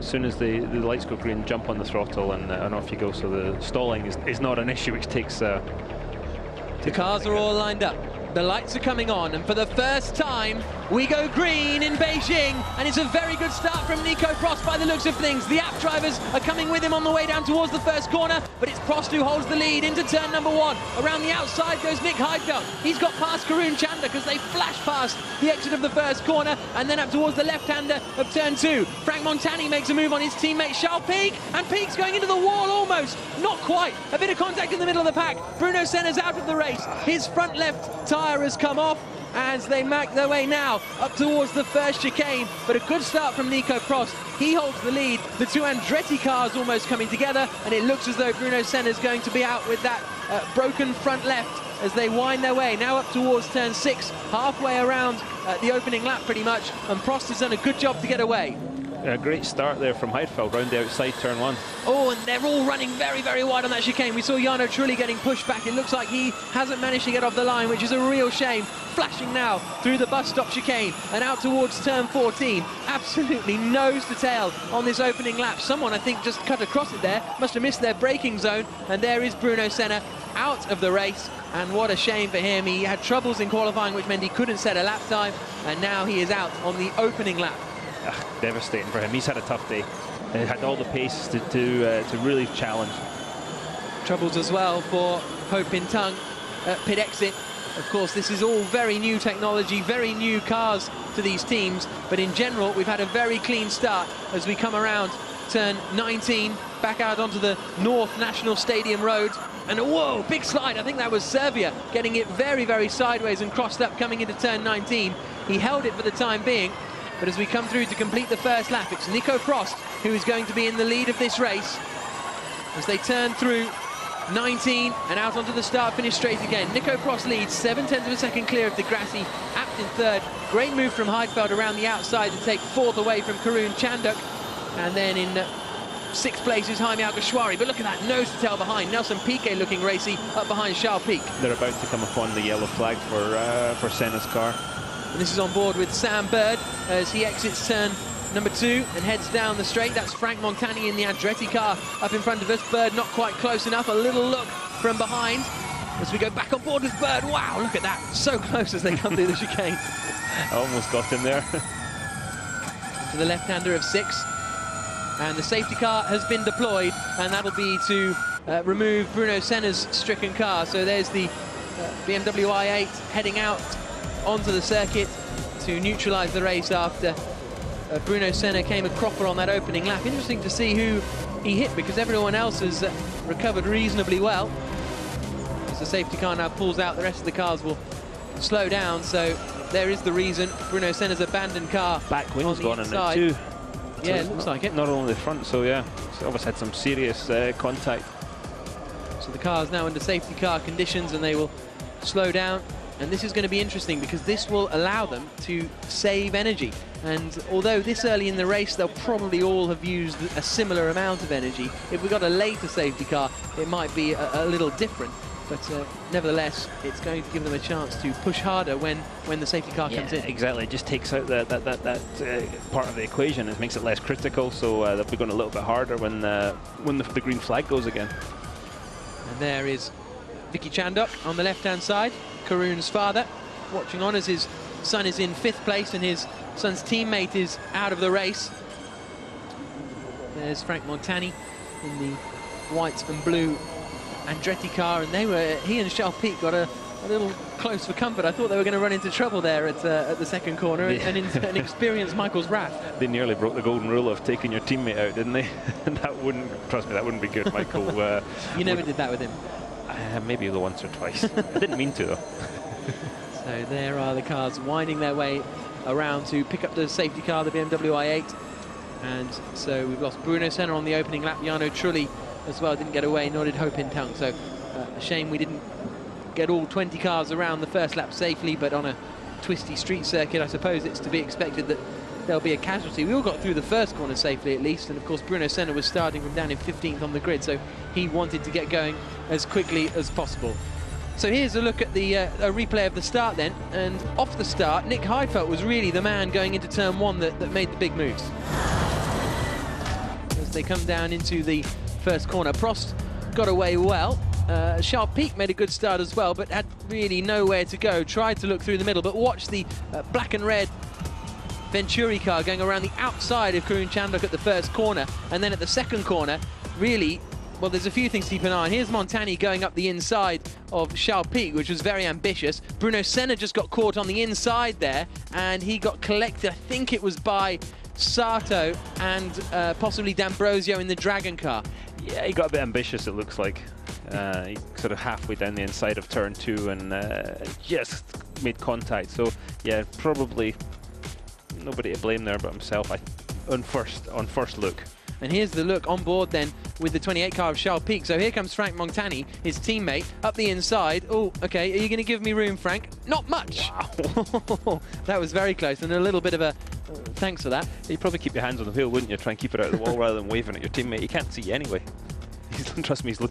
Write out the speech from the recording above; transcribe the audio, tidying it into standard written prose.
as soon as the lights go green, jump on the throttle and off you go. So the stalling is not an issue, which takes... The cars are all lined up. The lights are coming on, and for the first time, we go green in Beijing, and it's a very good start from Nico Prost by the looks of things. The app drivers are coming with him on the way down towards the first corner, but it's Prost who holds the lead into turn number 1. Around the outside goes Nick Heidfeld. He's got past Karun Chandler because they flash past the exit of the first corner, and then up towards the left-hander of turn 2. Frank Montani makes a move on his teammate Charles Pic, and Pic's going into the wall almost. Not quite. A bit of contact in the middle of the pack. Bruno Senna's out of the race. His front left tyre has come off as they make their way now up towards the first chicane, but a good start from Nico Prost. He holds the lead. The two Andretti cars almost coming together, and it looks as though Bruno Senna is going to be out with that broken front left as they wind their way now up towards turn 6, halfway around the opening lap pretty much, and Prost has done a good job to get away. A great start there from Heidfeld round the outside turn 1. Oh, and they're all running very, very wide on that chicane. We saw Jarno Trulli getting pushed back. It looks like he hasn't managed to get off the line, which is a real shame. Flashing now through the bus stop chicane and out towards turn 14. Absolutely nose to tail on this opening lap. Someone, I think, just cut across it there. Must have missed their braking zone. And there is Bruno Senna out of the race. And what a shame for him. He had troubles in qualifying, which meant he couldn't set a lap time. And now he is out on the opening lap. Devastating for him. He's had a tough day. He had all the pace to really challenge. Troubles as well for Ho Pin Tung at pit exit. Of course, this is all very new technology, very new cars to these teams, but in general, we've had a very clean start as we come around turn 19, back out onto the North National Stadium Road. And whoa, big slide. I think that was Serbia getting it very, very sideways and crossed up coming into turn 19. He held it for the time being. But as we come through to complete the first lap, it's Nico Prost who is going to be in the lead of this race as they turn through 19 and out onto the start-finish straight again. Nico Prost leads 0.7 of a second clear of Di Grassi, Abt in third. Great move from Heidfeld around the outside to take fourth away from Karun Chanduk. And then in 6th place is Jaime Alguersuari. But look at that, nose to tail behind. Nelson Piquet looking racy up behind Charles Pic. They're about to come upon the yellow flag for Senna's car. And this is on board with Sam Bird as he exits turn number 2 and heads down the straight. That's Frank Montani in the Andretti car up in front of us. Bird not quite close enough. A little look from behind as we go back on board with Bird. Wow, look at that. So close as they come through the chicane. Almost got him there. To the left-hander of 6. And the safety car has been deployed, and that'll be to remove Bruno Senna's stricken car. So there's the BMW i8 heading out onto the circuit to neutralise the race after Bruno Senna came a cropper on that opening lap. Interesting to see who he hit, because everyone else has recovered reasonably well. As the safety car now pulls out, the rest of the cars will slow down. So there is the reason. Bruno Senna's abandoned car back wind's gone in it too. Yeah, it looks like it. Not only the front, so yeah, it's obviously had some serious contact. So the car's now under safety car conditions and they will slow down. And this is going to be interesting because this will allow them to save energy. And although this early in the race, they'll probably all have used a similar amount of energy. If we got a later safety car, it might be a little different. But nevertheless, it's going to give them a chance to push harder when the safety car comes in. Exactly. It just takes out that part of the equation. It makes it less critical, so they'll be going a little bit harder when the green flag goes again. And there is Vicky Chandok on the left-hand side, Karun's father, watching on as his son is in 5th place and his son's teammate is out of the race. There's Frank Montani in the white and blue Andretti car, and he and Charles Pic got a little close for comfort. I thought they were going to run into trouble there at the second corner, and an experienced Michael's wrath. They nearly broke the golden rule of taking your teammate out, didn't they? And that wouldn't, trust me, that wouldn't be good, Michael. You never did that with him. Maybe the once or twice. I didn't mean to, though. So there are the cars winding their way around to pick up the safety car, the BMW i8. And so we've lost Bruno Senna on the opening lap. Jarno Trulli as well didn't get away, nor did Ho Pin Tung. So a shame we didn't get all 20 cars around the first lap safely, but on a twisty street circuit, I suppose it's to be expected that there'll be a casualty. We all got through the first corner safely at least, and of course Bruno Senna was starting from down in 15th on the grid, so he wanted to get going as quickly as possible. So here's a look at the a replay of the start then, and off the start, Nick Heidfeld was really the man going into turn 1 that made the big moves. they come down into the first corner. Prost got away well. Charles Pic made a good start as well, but had really nowhere to go. Tried to look through the middle, but watch the black and red Venturi car going around the outside of Karun Chandler at the first corner, and then at the second corner, really, well, there's a few things to keep an eye on. Here's Montani going up the inside of Charles Pic, which was very ambitious. Bruno Senna just got caught on the inside there, and he got collected, I think it was by Sato and possibly D'Ambrosio in the Dragon car. Yeah, he got a bit ambitious, it looks like. He sort of halfway down the inside of turn 2 and just made contact. So yeah, probably nobody to blame there but himself on first look. And here's the look on board then with the 28 car of Charles Pic. So here comes Frank Montani, his teammate, up the inside. Oh, okay, are you going to give me room, Frank? Not much. Wow. That was very close, and a little bit of a thanks for that. You'd probably keep your hands on the wheel, wouldn't you? Try and keep it out of the wall rather than waving at your teammate. He can't see you anyway. Trust me, he's looking.